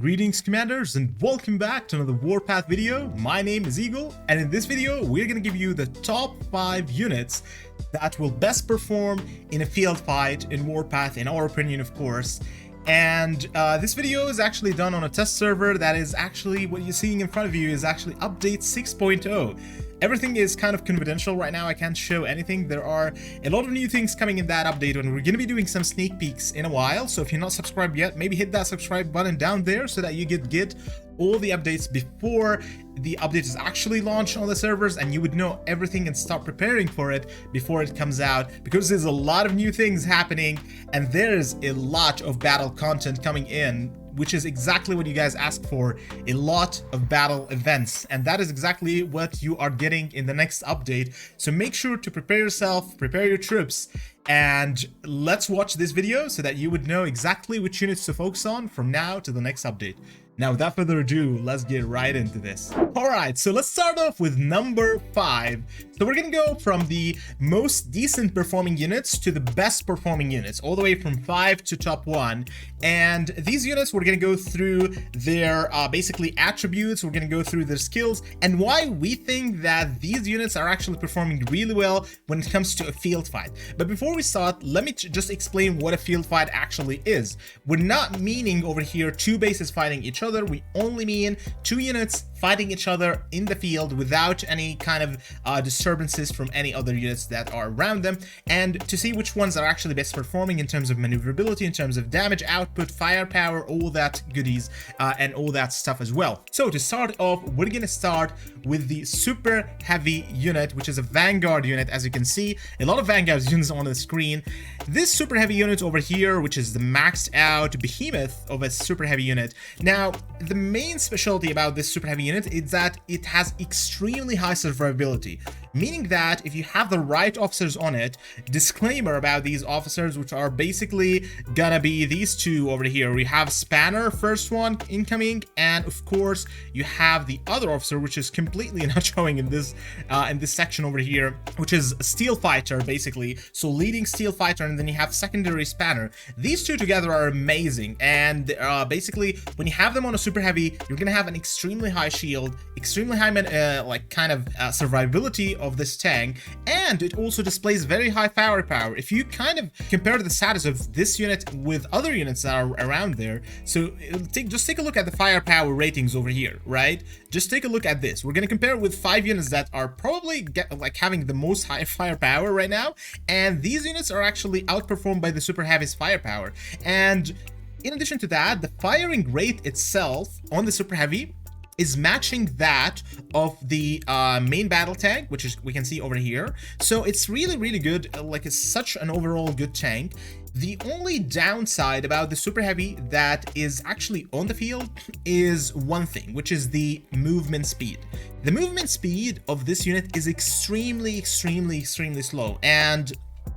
Greetings commanders and welcome back to another Warpath video. My name is Eagle and in this video we're going to give you the top 5 units that will best perform in a field fight in Warpath, in our opinion of course. And this video is actually done on a test server that is actually, what you're seeing in front of you is actually update 6.0. Everything is kind of confidential right now. I can't show anything. There are a lot of new things coming in that update, and we're going to be doing some sneak peeks in a while. So if you're not subscribed yet, maybe hit that subscribe button down there so that you get all the updates before the update is actually launched on the servers, and you would know everything and start preparing for it before it comes out, because there's a lot of new things happening and there's a lot of battle content coming in, which is exactly what you guys asked for, a lot of battle events, and that is exactly what you are getting in the next update. So make sure to prepare yourself, prepare your troops, and let's watch this video so that you would know exactly which units to focus on from now to the next update. Now, without further ado, let's get right into this. Alright, so let's start off with number 5. So we're gonna go from the most decent performing units to the best performing units, all the way from 5 to top 1. And these units, we're gonna go through their basically attributes, we're gonna go through their skills, and why we think that these units are actually performing really well when it comes to a field fight. But before we start, let me just explain what a field fight actually is. We're not meaning over here 2 bases fighting each other. We only mean 2 units fighting each other in the field without any kind of disturbances from any other units that are around them, and to see which ones are actually best performing in terms of maneuverability, in terms of damage output, firepower, all that goodies, and all that stuff as well. So to start off, we're gonna start with the super heavy unit, which is a Vanguard unit. As you can see, a lot of Vanguard units on the screen. This super heavy unit over here, which is the maxed out behemoth of a super heavy unit. Now, the main specialty about this super heavy unit is that it has extremely high survivability, meaning that if you have the right officers on it, disclaimer about these officers, which are basically gonna be these 2 over here. We have Spanner, first one incoming, and of course you have the other officer, which is completely not showing in this section over here, which is Steel Fighter basically. So leading Steel Fighter, and then you have secondary Spanner. These 2 together are amazing, and basically when you have them on a super heavy, you're gonna have an extremely high shield, extremely high survivability of this tank, and it also displays very high firepower. If you kind of compare the status of this unit with other units that are around there, so just take a look at the firepower ratings over here, right? Just take a look at this. We're going to compare with 5 units that are probably having the most high firepower right now, and these units are actually outperformed by the super heavy's firepower. And in addition to that, the firing rate itself on the super heavy is matching that of the main battle tank, which is we can see over here. So it's really good. It's such an overall good tank. The only downside about the super heavy that is actually on the field is one thing, which is the movement speed. The movement speed of this unit is extremely slow, and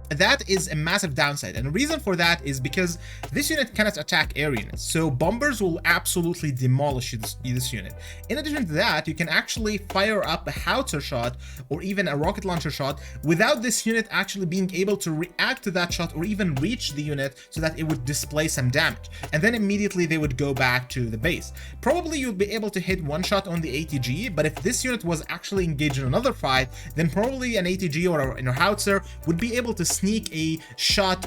that is a massive downside. And the reason for that is because this unit cannot attack air units, so bombers will absolutely demolish this unit. In addition to that, you can actually fire up a howitzer shot or even a rocket launcher shot without this unit actually being able to react to that shot or even reach the unit, so that it would display some damage, and then immediately they would go back to the base. Probably you'll be able to hit one shot on the ATG, but if this unit was actually engaged in another fight, then probably an ATG or a howitzer would be able to sneak a shot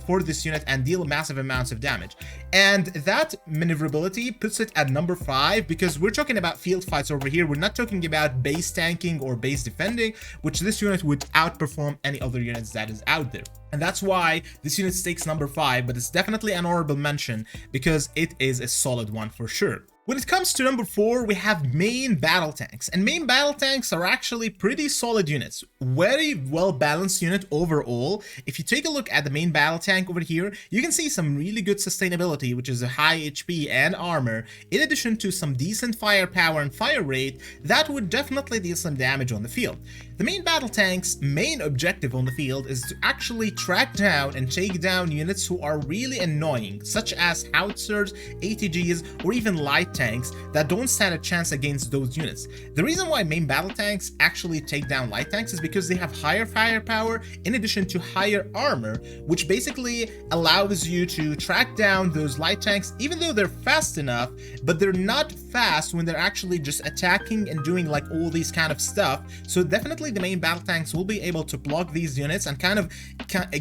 for this unit and deal massive amounts of damage. And that maneuverability puts it at number 5, because we're talking about field fights over here. We're not talking about base tanking or base defending, which this unit would outperform any other units that is out there. And that's why this unit takes number 5, but it's definitely an honorable mention because it is a solid one for sure. When it comes to number 4, we have main battle tanks, and main battle tanks are actually pretty solid units, very well balanced unit overall. If you take a look at the main battle tank over here, you can see some really good sustainability, which is a high HP and armor, in addition to some decent firepower and fire rate that would definitely deal some damage on the field. The main battle tank's main objective on the field is to actually track down and take down units who are really annoying, such as howitzers, ATGs, or even light tanks that don't stand a chance against those units. The reason why main battle tanks actually take down light tanks is because they have higher firepower in addition to higher armor, which basically allows you to track down those light tanks even though they're fast enough, but they're not fast when they're actually just attacking and doing like all these kind of stuff. So definitely the main battle tanks will be able to block these units and kind of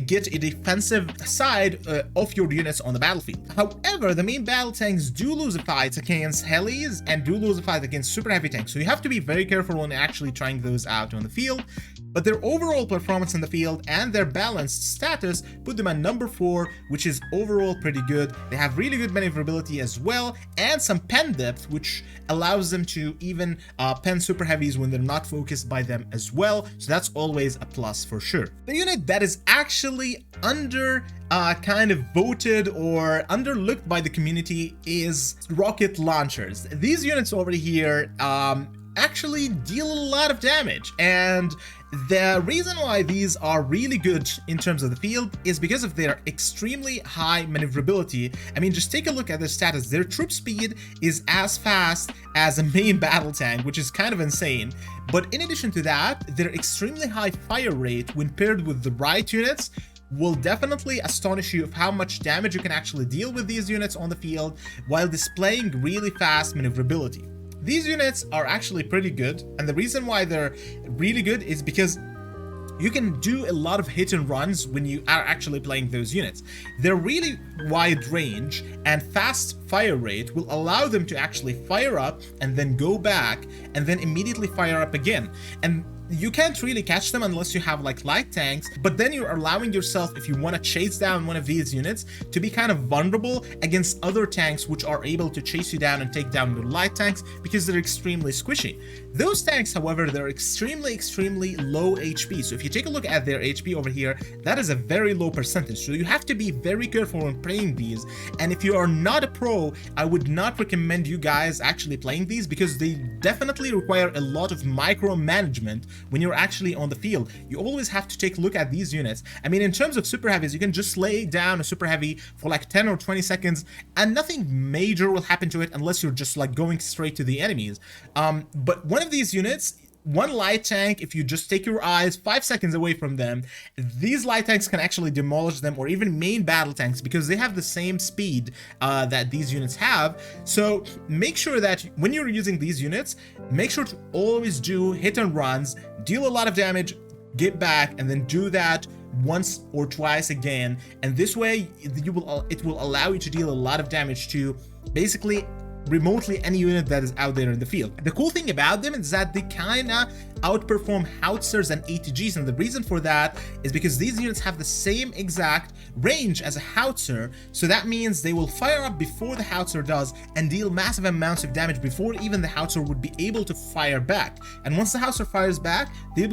get a defensive side of your units on the battlefield. However, the main battle tanks do lose a fight against helis and do lose a fight against super heavy tanks, so you have to be very careful when actually trying those out on the field. But their overall performance in the field and their balanced status put them at number 4, which is overall pretty good. They have really good maneuverability as well, and some pen depth, which allows them to even pen super heavies when they're not focused by them as well. So that's always a plus for sure. The unit that is actually under kind of voted or underlooked by the community is rocket launchers. These units over here actually deal a lot of damage, and the reason why these are really good in terms of the field is because of their extremely high maneuverability. I mean, just take a look at their status. Their troop speed is as fast as a main battle tank, which is kind of insane. But in addition to that, their extremely high fire rate when paired with the right units will definitely astonish you of how much damage you can actually deal with these units on the field while displaying really fast maneuverability. These units are actually pretty good, and the reason why they're really good is because you can do a lot of hit and runs when you are actually playing those units. Their really wide range and fast fire rate will allow them to actually fire up and then go back and then immediately fire up again. And you can't really catch them unless you have like light tanks, but then you're allowing yourself, if you want to chase down one of these units, to be kind of vulnerable against other tanks which are able to chase you down and take down your light tanks because they're extremely squishy. Those tanks, however, they're extremely low HP. So if you take a look at their HP over here, that is a very low percentage. So you have to be very careful when playing these. And if you are not a pro, I would not recommend you guys actually playing these because they definitely require a lot of micromanagement when you're actually on the field. You always have to take a look at these units. I mean, in terms of super heavies, you can just lay down a super heavy for like 10 or 20 seconds and nothing major will happen to it unless you're just like going straight to the enemies. But one of these units, one light tank, if you just take your eyes 5 seconds away from them, these light tanks can actually demolish them, or even main battle tanks, because they have the same speed that these units have. So make sure that when you're using these units, make sure to always do hit and runs, deal a lot of damage, get back, and then do that once or twice again. And this way it will allow you to deal a lot of damage to basically remotely any unit that is out there in the field. The cool thing about them is that they kinda outperform howitzers and ATGs, and the reason for that is because these units have the same exact range as a howitzer. So that means they will fire up before the howitzer does and deal massive amounts of damage before even the howitzer would be able to fire back. And once the howitzer fires back, they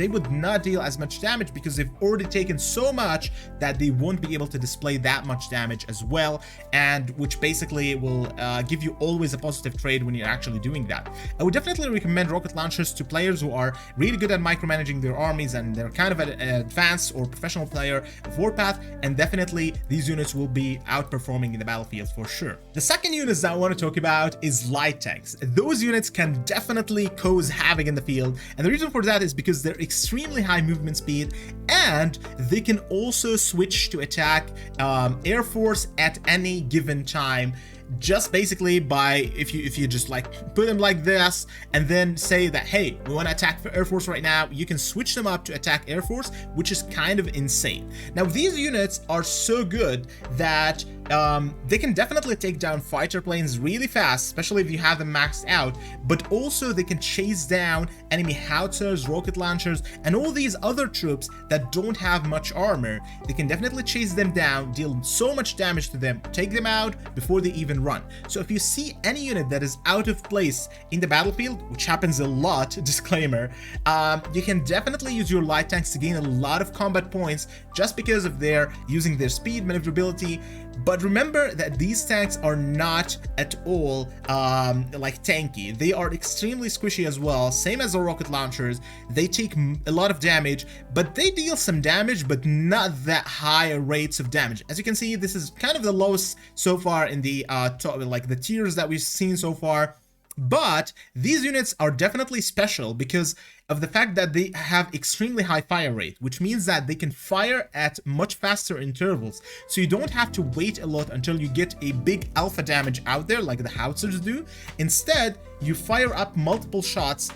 would not deal as much damage because they've already taken so much that they won't be able to display that much damage as well, and which basically will give you always a positive trade when you're actually doing that. I would definitely recommend rocket launchers to players who are really good at micromanaging their armies and they're kind of an advanced or professional player of Warpath, and definitely these units will be outperforming in the battlefield for sure. The second units that I want to talk about is light tanks. Those units can definitely cause havoc in the field, and the reason for that is because they're extremely high movement speed, and they can also switch to attack Air Force at any given time, just basically by if you just like put them like this and then say that, hey, we want to attack Air Force right now, you can switch them up to attack Air Force, which is kind of insane. Now these units are so good that they can definitely take down fighter planes really fast, especially if you have them maxed out, but also they can chase down enemy howitzers, rocket launchers, and all these other troops that don't have much armor. They can definitely chase them down, deal so much damage to them, take them out before they even run. So if you see any unit that is out of place in the battlefield, which happens a lot, disclaimer, you can definitely use your light tanks to gain a lot of combat points just because of their using their speed, maneuverability, but But remember that these tanks are not at all like tanky. They are extremely squishy as well, same as the rocket launchers. They take a lot of damage, but they deal some damage, but not that high rates of damage. As you can see, this is kind of the lowest so far in the top, like the tiers that we've seen so far. But these units are definitely special because of the fact that they have extremely high fire rate, which means that they can fire at much faster intervals. So you don't have to wait a lot until you get a big alpha damage out there like the howitzers do. Instead, you fire up multiple shots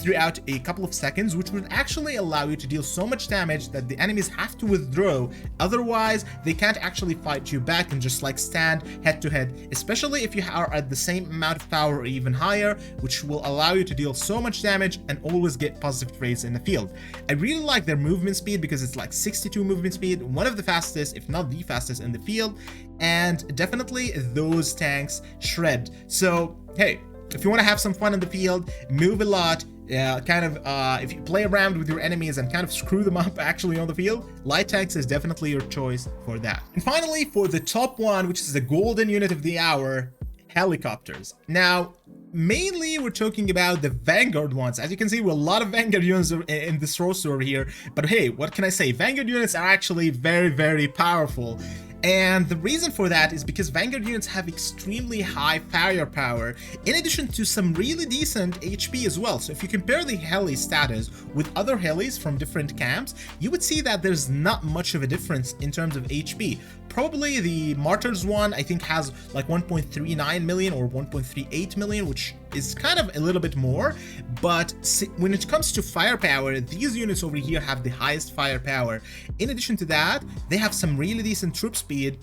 throughout a couple of seconds, which would actually allow you to deal so much damage that the enemies have to withdraw. Otherwise, they can't actually fight you back and just like stand head to head, especially if you are at the same amount of power or even higher, which will allow you to deal so much damage and always get positive trades in the field. I really like their movement speed because it's like 62 movement speed, one of the fastest, if not the fastest in the field, and definitely those tanks shred. So, hey, if you want to have some fun in the field, move a lot, if you play around with your enemies and kind of screw them up actually on the field, light tanks is definitely your choice for that. And finally, for the top one, which is the golden unit of the hour, helicopters. Now, mainly we're talking about the Vanguard ones. As you can see, we're a lot of Vanguard units in this roster over here, but hey, what can I say? Vanguard units are actually very, very powerful. And the reason for that is because Vanguard units have extremely high firepower, in addition to some really decent HP as well. So if you compare the heli status with other helis from different camps, you would see that there's not much of a difference in terms of HP. Probably the Martyrs one, I think, has like 1.39 million or 1.38 million, which is kind of a little bit more. But when it comes to firepower, these units over here have the highest firepower. In addition to that, they have some really decent troop speed,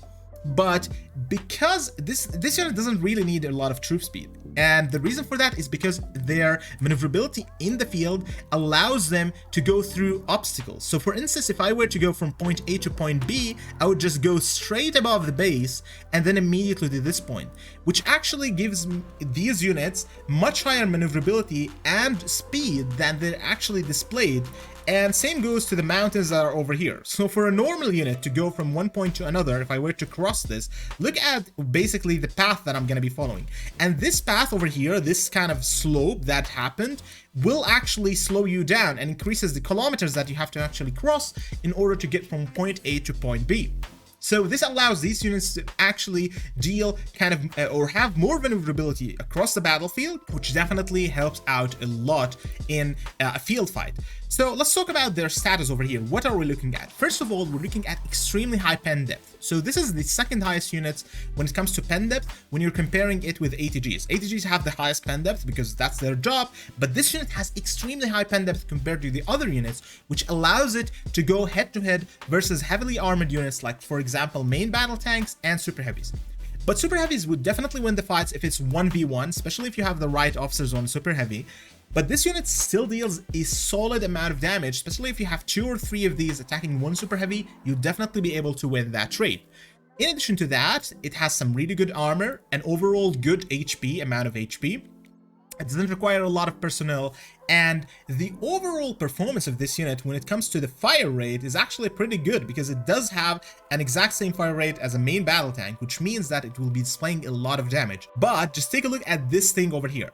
but because this unit doesn't really need a lot of troop speed, and the reason for that is because their maneuverability in the field allows them to go through obstacles. So for instance, if I were to go from point A to point B, I would just go straight above the base and then immediately to this point, which actually gives these units much higher maneuverability and speed than they're actually displayed. And same goes to the mountains that are over here. So for a normal unit to go from one point to another, if I were to cross this, look at basically the path that I'm going to be following. And this path over here, this kind of slope that happened, will actually slow you down and increases the kilometers that you have to actually cross in order to get from point A to point B. So this allows these units to actually deal kind of or have more maneuverability across the battlefield, which definitely helps out a lot in a field fight. So let's talk about their status over here. What are we looking at? First of all, we're looking at extremely high pen depth. So this is the second highest unit when it comes to pen depth when you're comparing it with ATGs. ATGs have the highest pen depth because that's their job, but this unit has extremely high pen depth compared to the other units, which allows it to go head to head versus heavily armored units like, for example, main battle tanks and super heavies. But super heavies would definitely win the fights if it's 1v1, especially if you have the right officers on super heavy. But this unit still deals a solid amount of damage, especially if you have 2 or 3 of these attacking one super heavy, you'll definitely be able to win that trade. In addition to that, it has some really good armor and overall good HP, amount of HP. It doesn't require a lot of personnel, and the overall performance of this unit when it comes to the fire rate is actually pretty good because it does have an exact same fire rate as a main battle tank, which means that it will be displaying a lot of damage. But just take a look at this thing over here.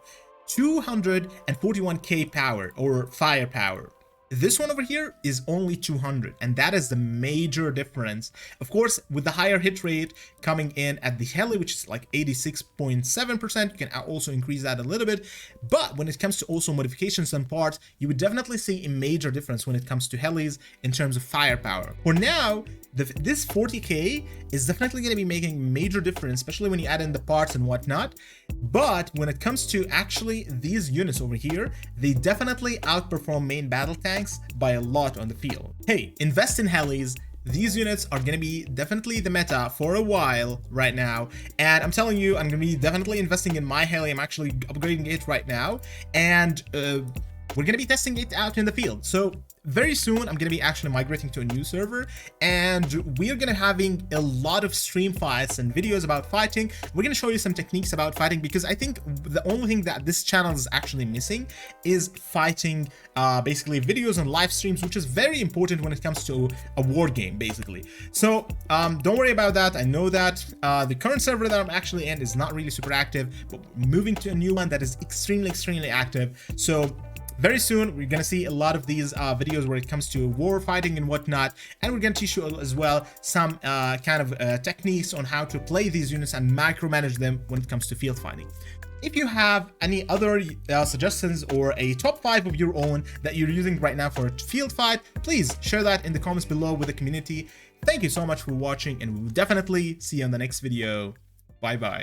241k power or firepower. This one over here is only 200, and that is the major difference. Of course, with the higher hit rate coming in at the heli, which is like 86.7%, you can also increase that a little bit. But when it comes to also modifications and parts, you would definitely see a major difference when it comes to helis in terms of firepower. For now, this 40k is definitely going to be making a major difference, especially when you add in the parts and whatnot. But when it comes to actually these units over here, they definitely outperform main battle tanks by a lot on the field. Hey, invest in helis. These units are going to be definitely the meta for a while right now, and I'm telling you, I'm going to be definitely investing in my heli. I'm actually upgrading it right now, and we're going to be testing it out in the field. So very soon I'm gonna be actually migrating to a new server, and we're gonna having a lot of stream fights and videos about fighting. We're gonna show you some techniques about fighting, because I think the only thing that this channel is actually missing is fighting, basically videos and live streams, which is very important when it comes to a war game basically. So don't worry about that. I know that the current server that I'm actually in is not really super active, but moving to a new one that is extremely active. So very soon, we're going to see a lot of these videos where it comes to war fighting and whatnot, and we're going to teach you as well some kind of techniques on how to play these units and micromanage them when it comes to field fighting. If you have any other suggestions or a top 5 of your own that you're using right now for a field fight, please share that in the comments below with the community. Thank you so much for watching, and we'll definitely see you on the next video. Bye bye.